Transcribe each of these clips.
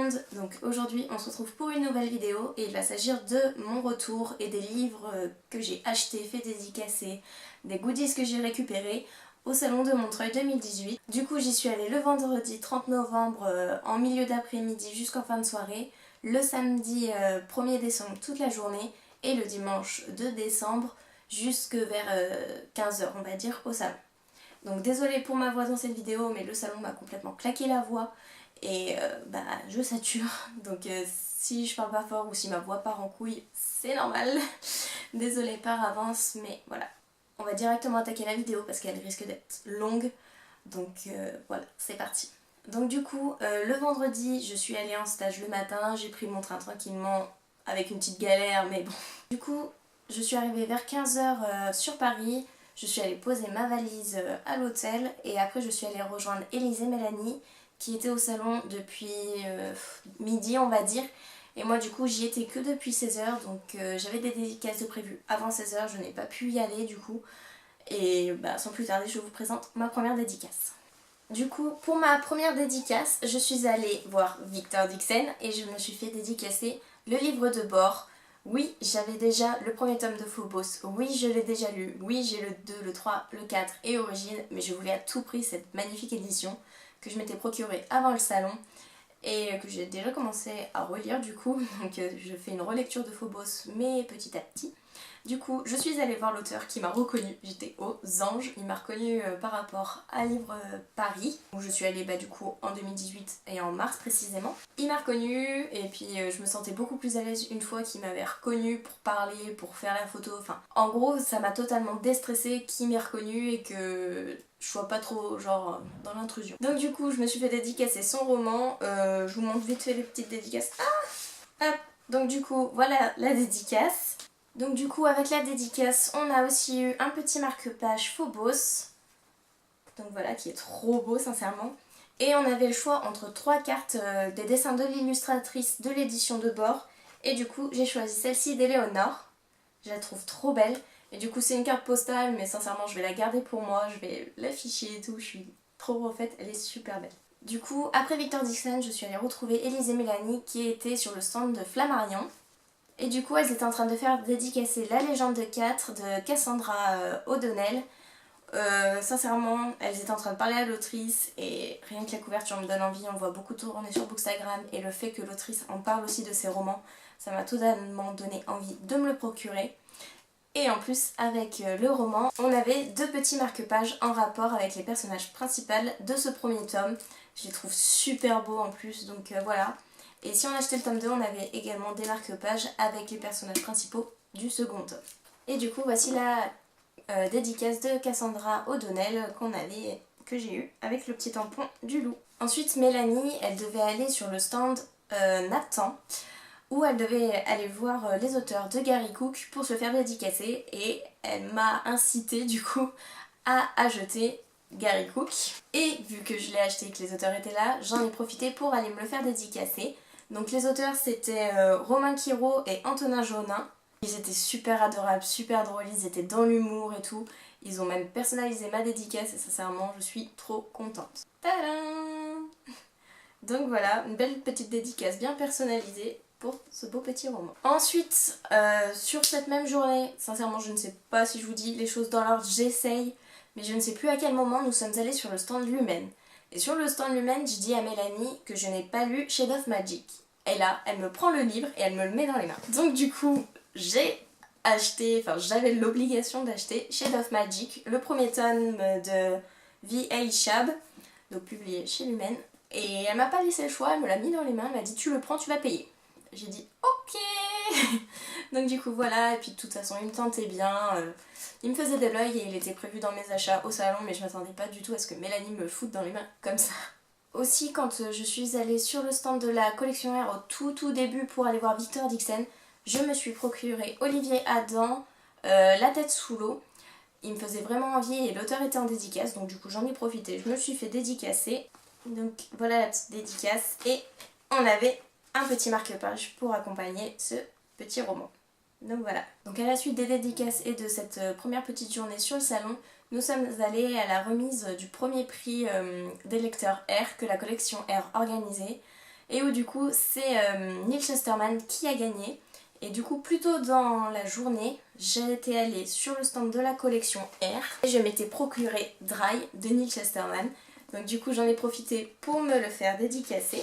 monde, donc aujourd'hui on se retrouve pour une nouvelle vidéo et il va s'agir de mon retour et des livres que j'ai achetés, fait dédicacer, des goodies que j'ai récupérés au salon de Montreuil 2018. Du coup j'y suis allée le vendredi 30 novembre en milieu d'après-midi jusqu'en fin de soirée, le samedi 1er décembre toute la journée et le dimanche 2 décembre jusque vers 15 h on va dire au salon. Donc désolée pour ma voix dans cette vidéo mais le salon m'a complètement claqué la voix. Et je sature, donc si je parle pas fort ou si ma voix part en couille, c'est normal. Désolée par avance, mais voilà. On va directement attaquer la vidéo parce qu'elle risque d'être longue. Donc voilà, c'est parti. Donc du coup, le vendredi, je suis allée en stage le matin, j'ai pris mon train tranquillement avec une petite galère, mais bon. Du coup, je suis arrivée vers 15 h sur Paris, je suis allée poser ma valise à l'hôtel et après je suis allée rejoindre Élise et Mélanie qui était au salon depuis midi on va dire, et moi du coup j'y étais que depuis 16 h, donc j'avais des dédicaces de prévues avant 16 h, je n'ai pas pu y aller du coup, et sans plus tarder je vous présente ma première dédicace. Du coup pour ma première dédicace je suis allée voir Victor Dixen et je me suis fait dédicacer le livre de bord. Oui, j'avais déjà le premier tome de Phobos, oui je l'ai déjà lu, oui j'ai le 2, le 3, le 4 et Origine, mais je voulais à tout prix cette magnifique édition que je m'étais procurée avant le salon et que j'ai déjà commencé à relire du coup, donc je fais une relecture de Phobos mais petit à petit. Du coup je suis allée voir l'auteur qui m'a reconnue, j'étais aux anges, il m'a reconnue par rapport à Livre Paris, où je suis allée du coup en 2018 et en mars précisément. Il m'a reconnue et puis je me sentais beaucoup plus à l'aise une fois qu'il m'avait reconnue pour parler, pour faire la photo, enfin en gros ça m'a totalement déstressée qu'il m'ait reconnue et que je sois pas trop genre dans l'intrusion. Donc du coup je me suis fait dédicacer son roman, je vous montre vite fait les petites dédicaces. Ah hop. Donc du coup voilà la dédicace. Donc du coup avec la dédicace on a aussi eu un petit marque-page Phobos, donc voilà, qui est trop beau sincèrement, et on avait le choix entre 3 cartes des dessins de l'illustratrice de l'édition de bord, et du coup j'ai choisi celle-ci d'Éléonore, je la trouve trop belle, et du coup c'est une carte postale mais sincèrement je vais la garder pour moi, je vais l'afficher et tout, je suis trop refaite, elle est super belle. Du coup après Victor Dixon je suis allée retrouver Élise et Mélanie qui étaient sur le stand de Flammarion. Et du coup elles étaient en train de faire dédicacer La Légende de 4 de Cassandra O'Donnell. Sincèrement elles étaient en train de parler à l'autrice et rien que la couverture me donne envie, on voit beaucoup tourner sur Bookstagram et le fait que l'autrice en parle aussi de ses romans, ça m'a totalement donné envie de me le procurer. Et en plus avec le roman, on avait 2 petits marque-pages en rapport avec les personnages principaux de ce premier tome. Je les trouve super beaux en plus, donc voilà. Et si on achetait le tome 2, on avait également des marque-pages avec les personnages principaux du second tome. Et du coup, voici la dédicace de Cassandra O'Donnell que j'ai eu avec le petit tampon du loup. Ensuite, Mélanie, elle devait aller sur le stand Nathan, où elle devait aller voir les auteurs de Gary Cook pour se faire dédicacer, et elle m'a incité du coup à acheter Gary Cook. Et vu que je l'ai acheté et que les auteurs étaient là, j'en ai profité pour aller me le faire dédicacer. Donc les auteurs c'était Romain Quiro et Antonin Jaunin. Ils étaient super adorables, super drôles, ils étaient dans l'humour et tout. Ils ont même personnalisé ma dédicace et sincèrement je suis trop contente. Tadam! Donc voilà, une belle petite dédicace bien personnalisée pour ce beau petit roman. Ensuite, sur cette même journée, sincèrement je ne sais pas si je vous dis les choses dans l'ordre, j'essaye, mais je ne sais plus à quel moment nous sommes allés sur le stand Lumen. Et sur le stand Lumen, je dis à Mélanie que je n'ai pas lu Shade of Magic. Et là, elle me prend le livre et elle me le met dans les mains. Donc du coup, j'avais l'obligation d'acheter Shade of Magic, le premier tome de V.A. Schwab, donc publié chez Lumen. Et elle m'a pas laissé le choix, elle me l'a mis dans les mains, elle m'a dit tu le prends, tu vas payer. J'ai dit ok. Donc du coup voilà, et puis de toute façon il me tentait bien, il me faisait de l'œil et il était prévu dans mes achats au salon, mais je m'attendais pas du tout à ce que Mélanie me le foute dans les mains comme ça. Aussi quand je suis allée sur le stand de la collection R au tout début pour aller voir Victor Dixon, je me suis procuré Olivier Adam, La tête sous l'eau. Il me faisait vraiment envie et l'auteur était en dédicace, donc du coup j'en ai profité, je me suis fait dédicacer. Donc voilà la petite dédicace et on avait un petit marque-page pour accompagner ce petit roman. Donc voilà. Donc à la suite des dédicaces et de cette première petite journée sur le salon, nous sommes allés à la remise du premier prix des lecteurs R que la collection R organisait. et où du coup c'est Neil Chesterman qui a gagné. Et du coup plus tôt dans la journée, j'étais allée sur le stand de la collection R et je m'étais procuré Dry de Neil Chesterman. Donc du coup j'en ai profité pour me le faire dédicacer.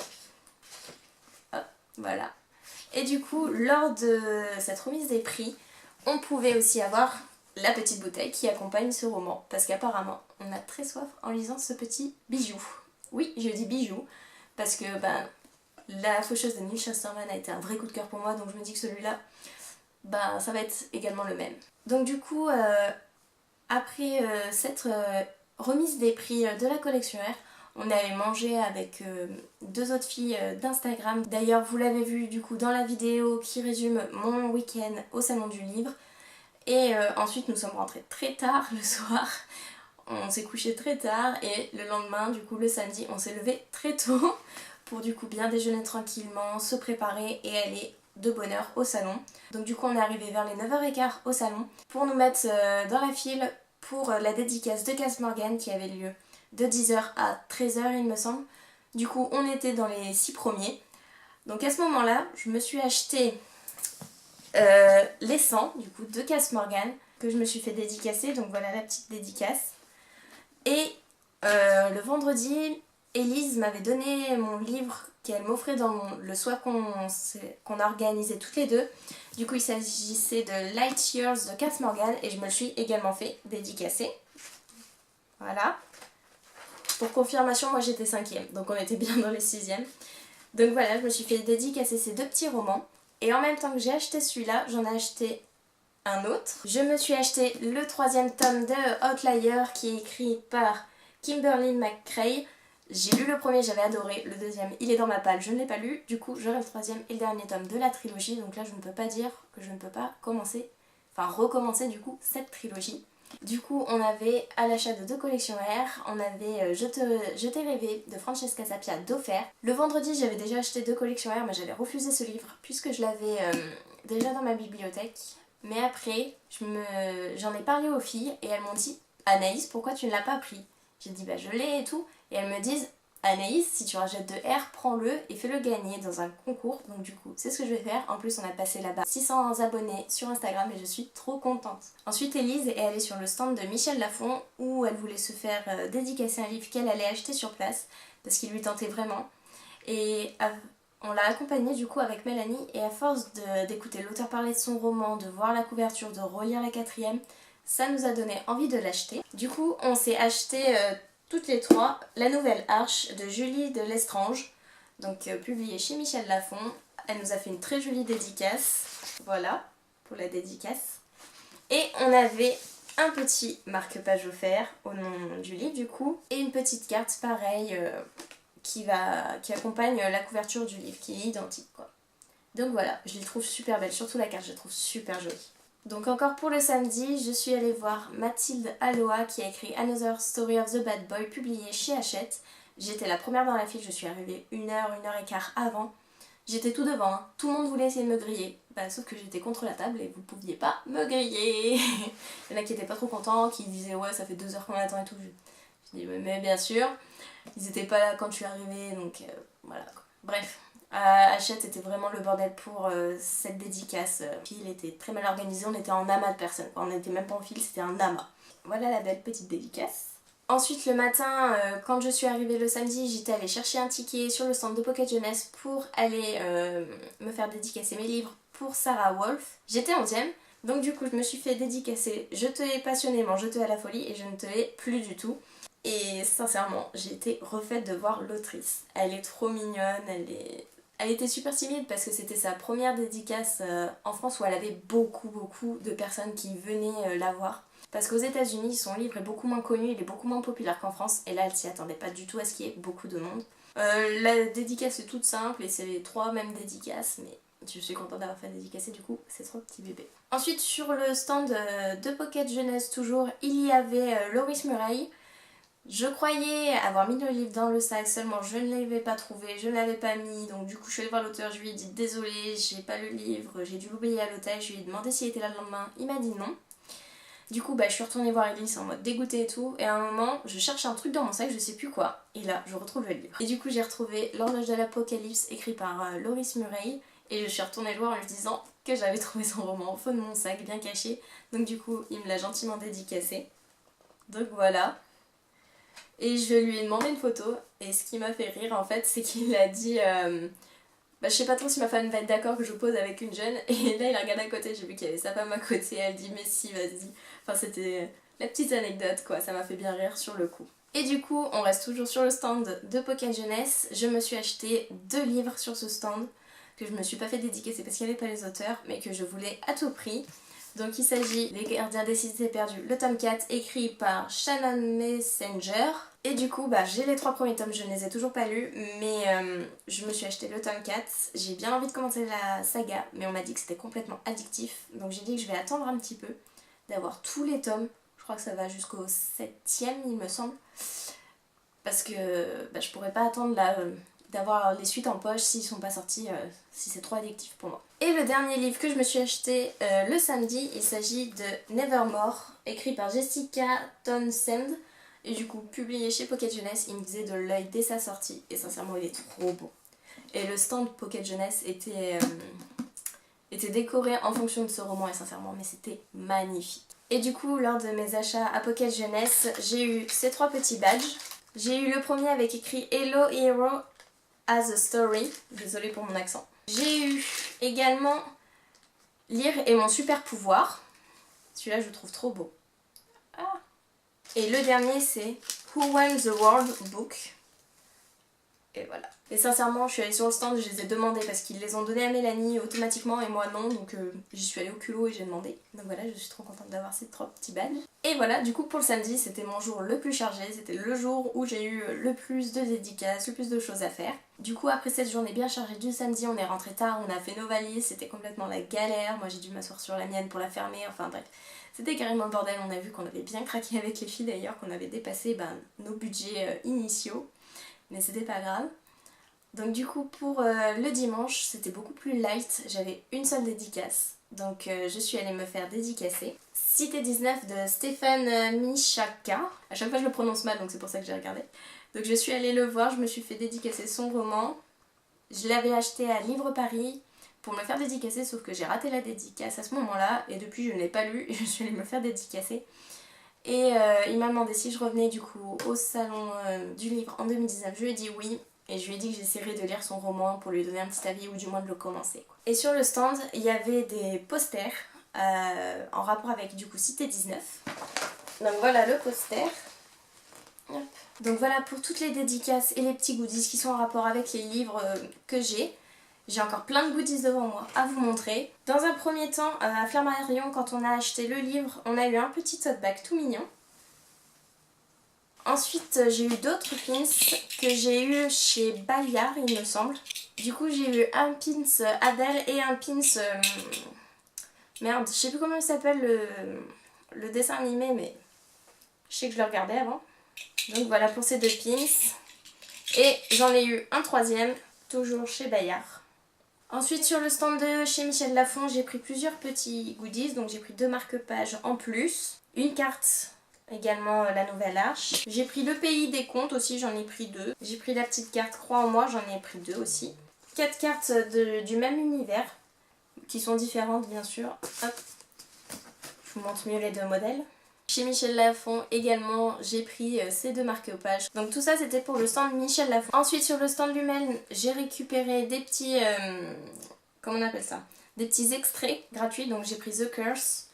Hop, voilà. Et du coup lors de cette remise des prix, on pouvait aussi avoir la petite bouteille qui accompagne ce roman. Parce qu'apparemment on a très soif en lisant ce petit bijou. Oui, je dis bijou parce que la faucheuse de Neil Chesterman a été un vrai coup de cœur pour moi, donc je me dis que celui-là, ça va être également le même. Donc du coup, après cette remise des prix de la collection R, on allait manger avec deux autres filles d'Instagram. D'ailleurs, vous l'avez vu du coup dans la vidéo qui résume mon week-end au Salon du Livre. Et ensuite, nous sommes rentrés très tard le soir. On s'est couché très tard et le lendemain, du coup le samedi, on s'est levé très tôt pour du coup bien déjeuner tranquillement, se préparer et aller de bonne heure au salon. Donc du coup on est arrivé vers les 9h15 au salon pour nous mettre dans la file pour la dédicace de Cass Morgan qui avait lieu de 10h à 13h il me semble. Du coup on était dans les 6 premiers. Donc à ce moment-là, je me suis acheté les 100 du coup de Cass Morgan que je me suis fait dédicacer. Donc voilà la petite dédicace. Et le vendredi, Elise m'avait donné mon livre qu'elle m'offrait dans le soir qu'on a organisé toutes les deux. Du coup il s'agissait de Light Years de Cass Morgan et je me le suis également fait dédicacer. Voilà. Pour confirmation, moi j'étais 5e, donc on était bien dans les 6e. Donc voilà, je me suis fait dédicacer ces deux petits romans. Et en même temps que j'ai acheté celui-là, j'en ai acheté un autre. Je me suis acheté le 3e tome de Outlier qui est écrit par Kimberly McCrae. J'ai lu le premier, j'avais adoré. Le deuxième, il est dans ma palle, je ne l'ai pas lu. Du coup, j'aurai le 3e et le dernier tome de la trilogie. Donc là, je ne peux pas dire que je ne peux pas recommencer du coup cette trilogie. Du coup, on avait à l'achat de deux collections R, on avait Je t'ai rêvé de Francesca Sapia d'offert. Le vendredi, j'avais déjà acheté deux collections R, mais j'avais refusé ce livre puisque je l'avais déjà dans ma bibliothèque. Mais après, j'en ai parlé aux filles et elles m'ont dit « Anaïs, pourquoi tu ne l'as pas pris ?» J'ai dit « je l'ai et tout ». Et elles me disent « Anaïs, si tu rachètes de R, prends-le et fais-le gagner dans un concours. » Donc du coup, c'est ce que je vais faire. En plus, on a passé là-bas 600 abonnés sur Instagram et je suis trop contente. Ensuite, Elise est allée sur le stand de Michel Lafon où elle voulait se faire dédicacer un livre qu'elle allait acheter sur place parce qu'il lui tentait vraiment. Et on l'a accompagnée du coup avec Mélanie et à force d'écouter l'auteur parler de son roman, de voir la couverture, de relire la 4e, ça nous a donné envie de l'acheter. Du coup, on s'est acheté toutes les trois La Nouvelle Arche de Julie de Lestrange, donc publiée chez Michel Lafon. Elle nous a fait une très jolie dédicace, voilà, pour la dédicace. Et on avait un petit marque-page offert au nom du livre du coup, et une petite carte pareille qui accompagne la couverture du livre, qui est identique quoi. Donc voilà, je les trouve super belles, surtout la carte, je la trouve super jolie. Donc encore pour le samedi, je suis allée voir Mathilde Aloha qui a écrit Another Story of the Bad Boy, publié chez Hachette. J'étais la première dans la file, je suis arrivée 1h et quart avant. J'étais tout devant, hein. Tout le monde voulait essayer de me griller. Sauf que j'étais contre la table et vous pouviez pas me griller. Il y en a qui étaient pas trop contents, qui disaient ouais ça fait 2 heures qu'on attend et tout. Je dis mais bien sûr. Ils étaient pas là quand je suis arrivée, donc voilà quoi. Bref, Hachette c'était vraiment le bordel pour cette dédicace. La file était très mal organisée, on était en amas de personnes. On n'était même pas en file, c'était un amas. Voilà la belle petite dédicace. Ensuite le matin, quand je suis arrivée le samedi, j'étais allée chercher un ticket sur le stand de Pocket Jeunesse pour aller me faire dédicacer mes livres pour Sarah Wolf. J'étais 11e, donc du coup je me suis fait dédicacer Je te hais passionnément, Je te hais à la folie et Je ne te hais plus du tout. Et sincèrement, j'ai été refaite de voir l'autrice. Elle est trop mignonne, elle était super timide parce que c'était sa première dédicace en France où elle avait beaucoup de personnes qui venaient la voir. Parce qu'aux États-Unis, son livre est beaucoup moins connu, il est beaucoup moins populaire qu'en France, et là elle s'y attendait pas du tout à ce qu'il y ait beaucoup de monde. La dédicace est toute simple et c'est les 3 mêmes dédicaces, mais je suis contente d'avoir fait dédicacer du coup ces 3 petits bébés. Ensuite sur le stand de Pocket Jeunesse toujours, il y avait Loris Murray. Je croyais avoir mis le livre dans le sac, seulement je ne l'avais pas trouvé, je ne l'avais pas mis, donc du coup je suis allée voir l'auteur, je lui ai dit désolée, j'ai pas le livre, j'ai dû l'oublier à l'hôtel, je lui ai demandé s'il était là le lendemain, il m'a dit non. Du coup je suis retournée voir Elise en mode dégoûtée et tout, et à un moment je cherche un truc dans mon sac, je sais plus quoi, et là je retrouve le livre. Et du coup j'ai retrouvé L'horloge de l'Apocalypse écrit par Loris Murray, et je suis retournée le voir en lui disant que j'avais trouvé son roman au fond de mon sac bien caché, donc du coup il me l'a gentiment dédicacé. Donc voilà. Et je lui ai demandé une photo, et ce qui m'a fait rire en fait c'est qu'il a dit je sais pas trop si ma femme va être d'accord que je pose avec une jeune, et là il a regardé à côté, j'ai vu qu'il y avait sa femme à côté, elle dit mais si vas-y. Enfin c'était la petite anecdote quoi, ça m'a fait bien rire sur le coup. Et du coup on reste toujours sur le stand de Pocket Jeunesse, je me suis acheté 2 livres sur ce stand, que je me suis pas fait dédicacer parce qu'il n'y avait pas les auteurs, mais que je voulais à tout prix. Donc il s'agit Les Gardiens des Cités Perdues, le tome 4, écrit par Shannon Messenger. Et du coup j'ai les 3 premiers tomes, je ne les ai toujours pas lus, mais je me suis acheté le tome 4. J'ai bien envie de commencer la saga, mais on m'a dit que c'était complètement addictif, donc j'ai dit que je vais attendre un petit peu, d'avoir tous les tomes. Je crois que ça va jusqu'au 7ème il me semble, parce que je pourrais pas attendre là, d'avoir les suites en poche s'ils sont pas sortis, si c'est trop addictif pour moi. Et le dernier livre que je me suis acheté le samedi, il s'agit de Nevermore, écrit par Jessica Townsend, et du coup publié chez Pocket Jeunesse. Il me faisait de l'œil dès sa sortie, et sincèrement il est trop beau. Et le stand Pocket Jeunesse était décoré en fonction de ce roman, et sincèrement mais c'était magnifique. Et du coup lors de mes achats à Pocket Jeunesse, j'ai eu ces 3 petits badges. J'ai eu le premier avec écrit Hello Hero as a Story, désolée pour mon accent. J'ai eu également Lire est mon super pouvoir, celui-là je le trouve trop beau. Ah. Et le dernier c'est Who Won the World Book. Et voilà. Et sincèrement je suis allée sur le stand, je les ai demandés parce qu'ils les ont donnés à Mélanie automatiquement et moi non, donc j'y suis allée au culot et j'ai demandé. Donc voilà, je suis trop contente d'avoir ces 3 petits badges. Et voilà, du coup pour le samedi c'était mon jour le plus chargé, c'était le jour où j'ai eu le plus de dédicaces, le plus de choses à faire. Du coup après cette journée bien chargée du samedi, on est rentré tard, on a fait nos valises, c'était complètement la galère, moi j'ai dû m'asseoir sur la mienne pour la fermer, enfin bref. C'était carrément le bordel, on a vu qu'on avait bien craqué avec les filles d'ailleurs, qu'on avait dépassé nos budgets initiaux, mais c'était pas grave. Donc du coup pour le dimanche c'était beaucoup plus light, j'avais une seule dédicace, donc je suis allée me faire dédicacer. Cité 19 de Stéphane Michaka, à chaque fois je le prononce mal donc c'est pour ça que j'ai regardé. Donc je suis allée le voir, je me suis fait dédicacer son roman, je l'avais acheté à Livre Paris pour me faire dédicacer, sauf que j'ai raté la dédicace à ce moment-là et depuis je ne l'ai pas lu et je suis allée me faire dédicacer. Et il m'a demandé si je revenais du coup au salon du livre en 2019, je lui ai dit oui. Et je lui ai dit que j'essaierais de lire son roman pour lui donner un petit avis ou du moins de le commencer. Et sur le stand, il y avait des posters en rapport avec du coup Cité 19. Donc voilà le poster. Hop. Donc voilà pour toutes les dédicaces et les petits goodies qui sont en rapport avec les livres que j'ai. J'ai encore plein de goodies devant moi à vous montrer. Dans un premier temps, à Flammarion, quand on a acheté le livre, on a eu un petit tote bag tout mignon. Ensuite j'ai eu d'autres pins que j'ai eu chez Bayard il me semble. Du coup j'ai eu un pins Adèle et un pins... merde, je sais plus comment il s'appelle le dessin animé, mais je sais que je le regardais avant. Donc voilà pour ces 2 pins. Et j'en ai eu un 3e, toujours chez Bayard. Ensuite sur le stand de chez Michel Lafon, j'ai pris plusieurs petits goodies. Donc j'ai pris 2 marque-pages en plus, une carte... également la nouvelle arche. J'ai pris le pays des contes aussi, j'en ai pris 2. J'ai pris la petite carte Croix en moi, j'en ai pris 2 aussi. 4 cartes du même univers, qui sont différentes bien sûr. Hop. Je vous montre mieux les 2 modèles. Chez Michel Lafon également, j'ai pris ces 2 marque-pages. Donc tout ça c'était pour le stand Michel Lafon. Ensuite sur le stand Lumel, j'ai récupéré des petits... comment on appelle ça? Des petits extraits gratuits, donc j'ai pris The Curse,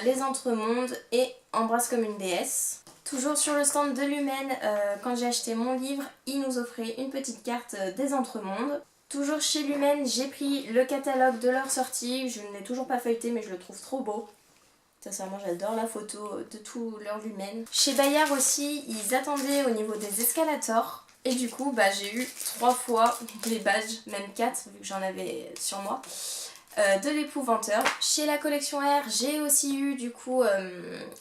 Les Entremondes et Embrasse comme une déesse. Toujours sur le stand de Lumen, quand j'ai acheté mon livre, ils nous offraient une petite carte des Entremondes. Toujours chez Lumen, j'ai pris le catalogue de leur sortie, je ne l'ai toujours pas feuilleté mais je le trouve trop beau. Sincèrement j'adore la photo de tout leur Lumen. Chez Bayard aussi, ils attendaient au niveau des escalators. Et du coup j'ai eu 3 fois les badges, même 4 vu que j'en avais sur moi. De l'épouvanteur. Chez la collection R, j'ai aussi eu du coup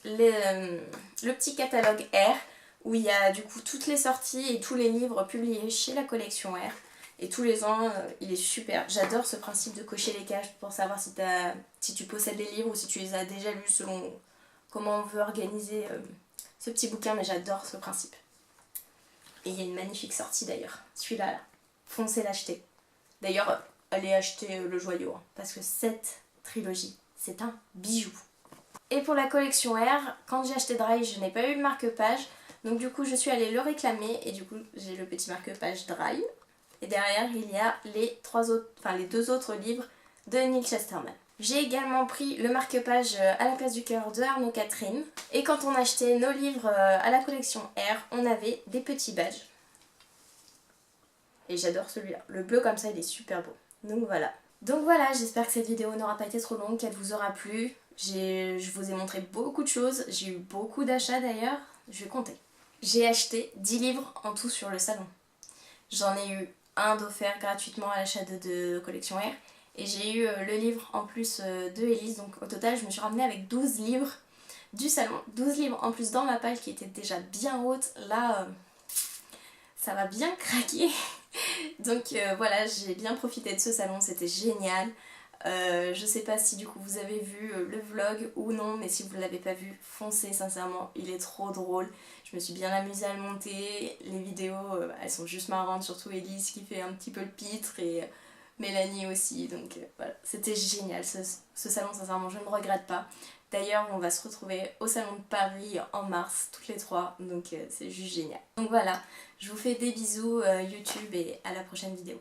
le petit catalogue R où il y a du coup toutes les sorties et tous les livres publiés chez la collection R. Et tous les ans, il est super. J'adore ce principe de cocher les cases pour savoir si tu possèdes les livres ou si tu les as déjà lus selon comment on veut organiser ce petit bouquin, mais j'adore ce principe. Et il y a une magnifique sortie d'ailleurs, celui-là, là. Foncez l'acheter. D'ailleurs, allez acheter le joyau, hein, parce que cette trilogie, c'est un bijou. Et pour la collection R, quand j'ai acheté Dry, je n'ai pas eu le marque-page, donc du coup je suis allée le réclamer, et du coup j'ai le petit marque-page Dry. Et derrière il y a les deux autres livres de Neal Shusterman. J'ai également pris le marque-page à la place du cœur de Arnaud Catherine. Et quand on achetait nos livres à la collection R, on avait des petits badges. Et j'adore celui-là. Le bleu comme ça, il est super beau. Donc voilà, j'espère que cette vidéo n'aura pas été trop longue, qu'elle vous aura plu. Je vous ai montré beaucoup de choses. J'ai eu beaucoup d'achats d'ailleurs. Je vais compter. J'ai acheté 10 livres en tout sur le salon. J'en ai eu un d'offert gratuitement à l'achat de collection R. Et j'ai eu le livre en plus de Elise. Donc au total, je me suis ramenée avec 12 livres du salon. 12 livres en plus dans ma palle qui était déjà bien haute. Là, ça va bien craquer. Donc voilà, j'ai bien profité de ce salon, c'était génial. Je sais pas si du coup vous avez vu le vlog ou non, mais si vous ne l'avez pas vu, foncez sincèrement, il est trop drôle. Je me suis bien amusée à le monter, les vidéos elles sont juste marrantes, surtout Elise qui fait un petit peu le pitre et Mélanie aussi, donc voilà, c'était génial ce salon, sincèrement je ne regrette pas. D'ailleurs on va se retrouver au salon de Paris en mars, toutes les trois, donc c'est juste génial. Donc voilà, je vous fais des bisous YouTube et à la prochaine vidéo.